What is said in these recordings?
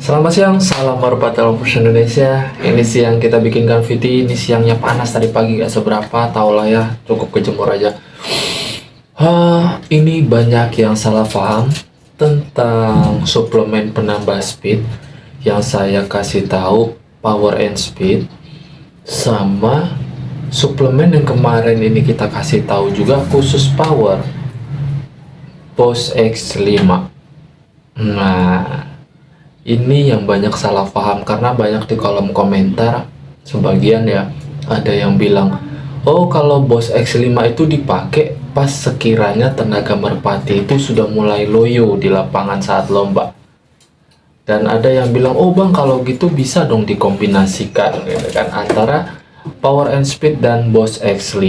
Selamat siang, salam merpati Lampus Indonesia. Ini siang kita bikinkan video. Ini siangnya panas, tadi pagi gak seberapa, tau lah ya, cukup kejemur aja. Ini banyak yang salah paham tentang suplemen penambah speed. Yang saya kasih tahu power and speed, sama suplemen yang kemarin ini kita kasih tahu juga khusus power, Boss X5. Nah, ini yang banyak salah paham karena banyak di kolom komentar sebagian ya ada yang bilang, oh kalau Boss X5 itu dipakai pas sekiranya tenaga merpati itu sudah mulai loyo di lapangan saat lomba. Dan ada yang bilang, oh bang kalau gitu bisa dong dikombinasikan gitu kan antara Power and Speed dan Boss X5.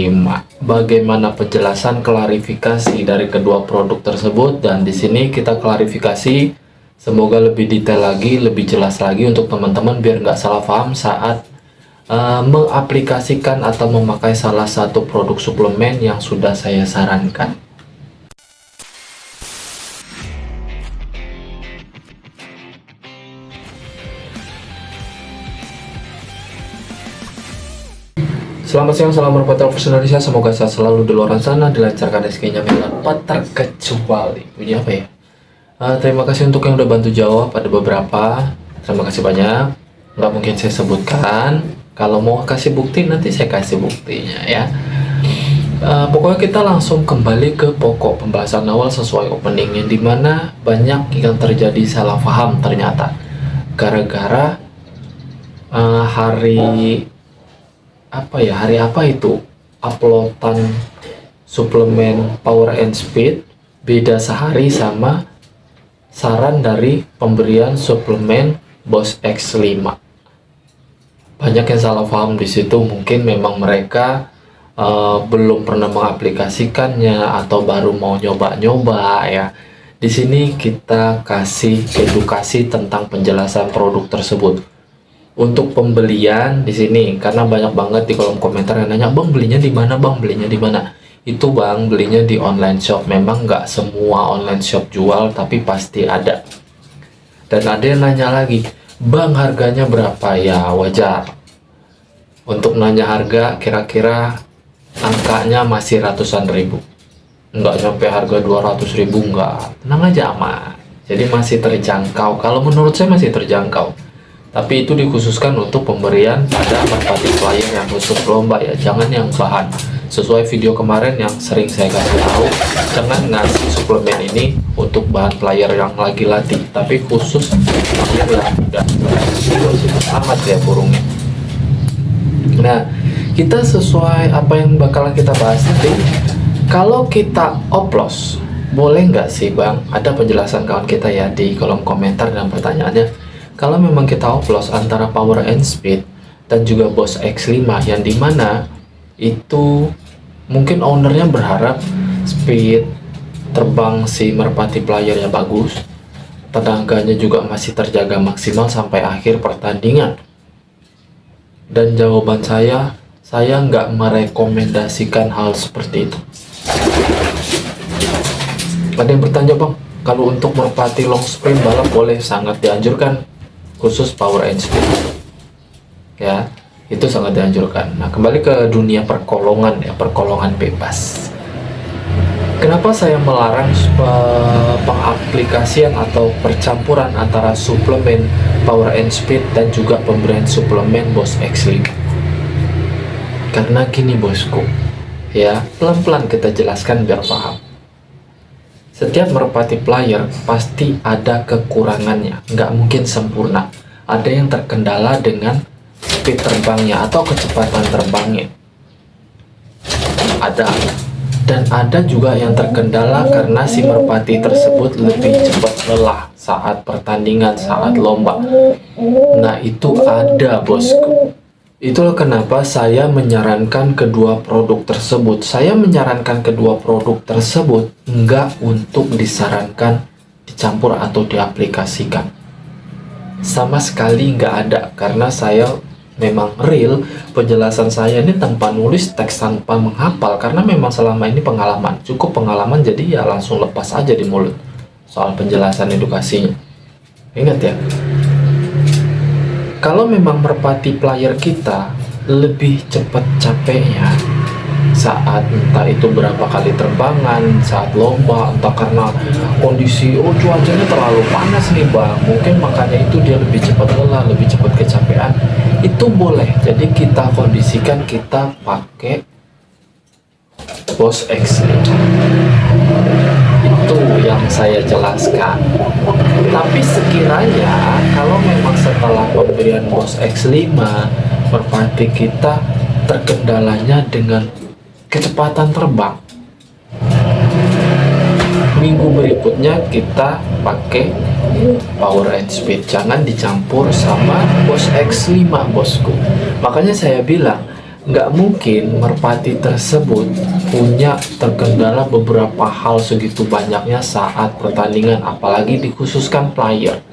Bagaimana penjelasan klarifikasi dari kedua produk tersebut, dan di sini kita klarifikasi semoga lebih detail lagi, lebih jelas lagi untuk teman-teman biar nggak salah paham saat mengaplikasikan atau memakai salah satu produk suplemen yang sudah saya sarankan. Selamat siang, salam merpati Lampus Indonesia. Semoga sehat selalu di luar sana, dilancarkan rezekinya tak terkecuali. Bunyi apa ya? Terima kasih untuk yang udah bantu jawab, ada beberapa. Terima kasih banyak. Nggak mungkin saya sebutkan. Kalau mau kasih bukti nanti saya kasih buktinya ya. Pokoknya kita langsung kembali ke pokok pembahasan awal sesuai opening, yang dimana banyak yang terjadi salah paham ternyata gara-gara hari apa itu uploadan suplemen Power and Speed beda sehari sama saran dari pemberian suplemen Boss X5. Banyak yang salah paham di situ, mungkin memang mereka belum pernah mengaplikasikannya atau baru mau nyoba-nyoba ya. Di sini kita kasih edukasi tentang penjelasan produk tersebut. Untuk pembelian di sini, karena banyak banget di kolom komentar yang nanya, bang belinya di mana, bang belinya di mana? Itu bang belinya di online shop. Memang nggak semua online shop jual, tapi pasti ada. Dan ada yang nanya lagi, bang harganya berapa? Ya wajar untuk nanya harga, kira-kira angkanya masih ratusan ribu, nggak sampai harga 200.000, nggak, tenang aja aman. Jadi masih terjangkau, kalau menurut saya masih terjangkau. Tapi itu dikhususkan untuk pemberian pada merpati player yang khusus lomba ya, jangan yang bahan. Sesuai video kemarin yang sering saya kasih tahu, jangan ngasih suplemen ini untuk bahan player yang lagi latih, tapi khusus player yang udah amat ya burungnya. Nah, kita sesuai apa yang bakalan kita bahas nanti. Kalau kita oplos, boleh nggak sih bang? Ada penjelasan kawan kita ya di kolom komentar dan pertanyaannya. Kalau memang kita oplos antara Power and Speed dan juga Boss X5, yang dimana itu mungkin ownernya berharap speed terbang si merpati playernya bagus, tenaganya juga masih terjaga maksimal sampai akhir pertandingan. Dan jawaban saya nggak merekomendasikan hal seperti itu. Ada yang bertanya, bang kalau untuk merpati long sprint balap boleh, sangat dianjurkan, khusus Power and Speed ya, itu sangat dianjurkan. Nah, kembali ke dunia perkolongan ya, perkolongan bebas. Kenapa saya melarang pengaplikasian atau percampuran antara suplemen Power and Speed dan juga pemberian suplemen Boss X5? Karena gini bosku ya, pelan-pelan kita jelaskan biar paham. Setiap merpati player pasti ada kekurangannya, nggak mungkin sempurna. Ada yang terkendala dengan speed terbangnya atau kecepatan terbangnya. Ada. Dan ada juga yang terkendala karena si merpati tersebut lebih cepat lelah saat pertandingan, saat lomba. Nah itu ada bosku. Itulah kenapa saya menyarankan kedua produk tersebut. Saya menyarankan kedua produk tersebut enggak untuk disarankan dicampur atau diaplikasikan. Sama sekali enggak ada, karena saya memang real penjelasan saya ini tanpa nulis teks, tanpa menghafal, karena memang selama ini pengalaman, cukup pengalaman, jadi ya langsung lepas aja di mulut soal penjelasan edukasinya. Ingat ya, Kalau memang merpati player kita lebih cepat capeknya saat entah itu berapa kali terbangan, saat lomba, entah karena kondisi cuacanya terlalu panas nih bang, mungkin makanya itu dia lebih cepat lelah, lebih cepat kecapean, itu boleh. Jadi kita kondisikan, kita pakai Boss X. Itu yang saya jelaskan. Tapi sekiranya kalau memang setelah pemberian Boss X5 merpati kita terkendalanya dengan kecepatan terbang, minggu berikutnya kita pakai Power and Speed, jangan dicampur sama Boss X5 bosku. Makanya saya bilang nggak mungkin merpati tersebut punya terkendala beberapa hal segitu banyaknya saat pertandingan, apalagi dikhususkan player.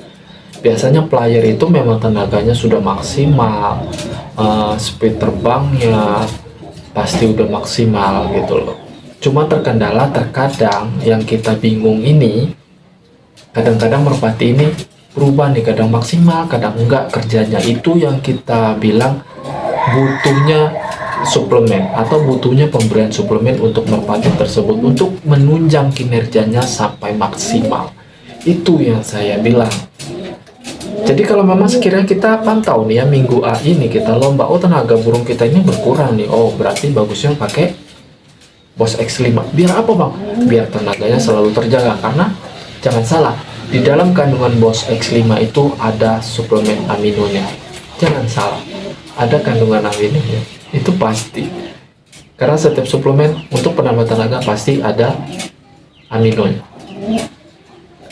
Biasanya player itu memang tenaganya sudah maksimal, speed terbangnya pasti udah maksimal gitu loh. Cuma terkendala terkadang yang kita bingung ini, kadang-kadang merpati ini berubah nih, kadang maksimal, kadang enggak kerjanya. Itu yang kita bilang butuhnya suplemen atau butuhnya pemberian suplemen untuk merpati tersebut untuk menunjang kinerjanya sampai maksimal. Itu yang saya bilang. Jadi kalau memang sekiranya kita pantau nih ya, minggu A ini kita lomba, tenaga burung kita ini berkurang nih, berarti bagusnya pakai Boss X5. Biar apa bang? Biar tenaganya selalu terjaga. Karena jangan salah, di dalam kandungan Boss X5 itu ada suplemen aminonya. Jangan salah, ada kandungan aminonya, itu pasti. Karena setiap suplemen untuk penambah tenaga pasti ada aminonya.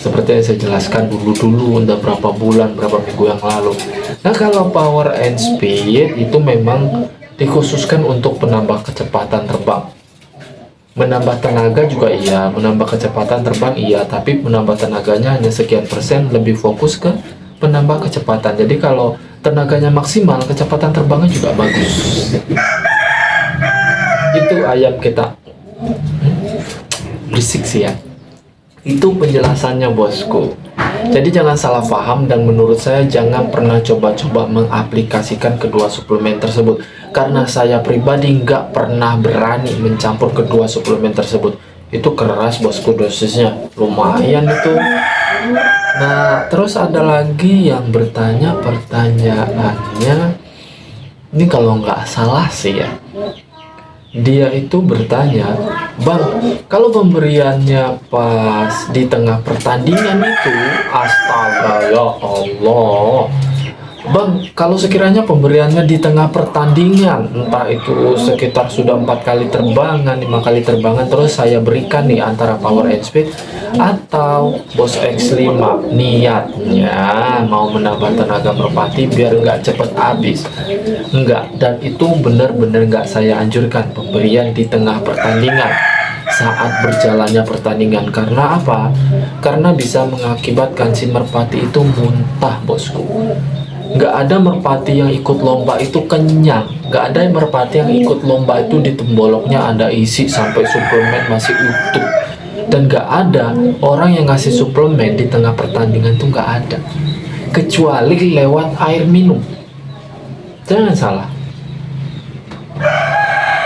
Seperti yang saya jelaskan dulu udah berapa bulan, berapa minggu yang lalu. Nah kalau Power and Speed itu memang dikhususkan untuk penambah kecepatan terbang. Menambah tenaga juga iya, menambah kecepatan terbang iya, tapi menambah tenaganya hanya sekian persen, lebih fokus ke penambah kecepatan. Jadi kalau tenaganya maksimal, kecepatan terbangnya juga bagus. Itu ayam kita. Berisik sih ya. Itu penjelasannya bosku. Jadi jangan salah paham, dan menurut saya jangan pernah coba-coba mengaplikasikan kedua suplemen tersebut, karena saya pribadi nggak pernah berani mencampur kedua suplemen tersebut. Itu keras bosku, dosisnya lumayan itu. Nah terus ada lagi yang bertanya pertanyaannya, ini kalau nggak salah sih ya, dia itu bertanya, bang, kalau pemberiannya pas di tengah pertandingan itu, astaga ya Allah, bang, kalau sekiranya pemberiannya di tengah pertandingan, entah itu sekitar sudah 4 kali terbangan, 5 kali terbangan, terus saya berikan nih antara Power and Speed atau Boss X5, niatnya mau menambah tenaga merpati biar nggak cepet habis, enggak. Dan itu benar-benar nggak saya anjurkan pemberian di tengah pertandingan, saat berjalannya pertandingan. Karena apa? Karena bisa mengakibatkan si merpati itu muntah bosku. Nggak ada merpati yang ikut lomba itu kenyang, nggak ada merpati yang ikut lomba itu di temboloknya ada isi sampai suplemen masih utuh. Dan nggak ada orang yang ngasih suplemen di tengah pertandingan tuh, nggak ada, kecuali lewat air minum. Jangan salah,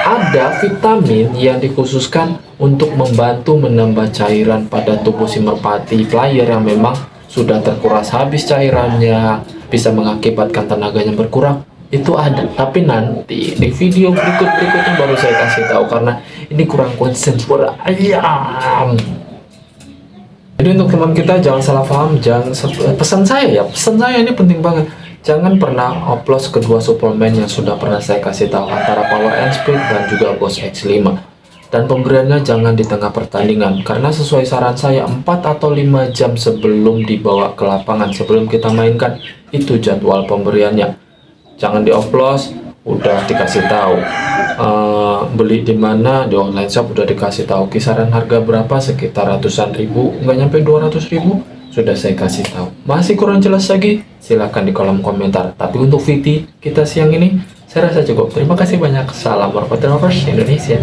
ada vitamin yang dikhususkan untuk membantu menambah cairan pada tubuh si merpati player yang memang sudah terkuras habis cairannya, bisa mengakibatkan tenaganya berkurang. Itu ada, tapi nanti di video berikutnya baru saya kasih tahu, karena ini kurang konsen suara ayam. Jadi untuk teman kita jangan salah paham, pesan saya ini penting banget, jangan pernah oplos kedua suplemen yang sudah pernah saya kasih tahu, antara Power and Speed dan juga Boss X5. Dan pemberiannya jangan di tengah pertandingan, karena sesuai saran saya 4 atau 5 jam sebelum dibawa ke lapangan, sebelum kita mainkan, itu jadwal pemberiannya. Jangan dioplos, udah dikasih tahu beli di mana, di online shop udah dikasih tahu kisaran harga berapa, sekitar ratusan ribu, nggak nyampe 200.000 sudah saya kasih tahu. Masih kurang jelas lagi, silahkan di kolom komentar. Tapi untuk VT kita siang ini saya rasa cukup. Terima kasih banyak. Salam merpati lovers Indonesia.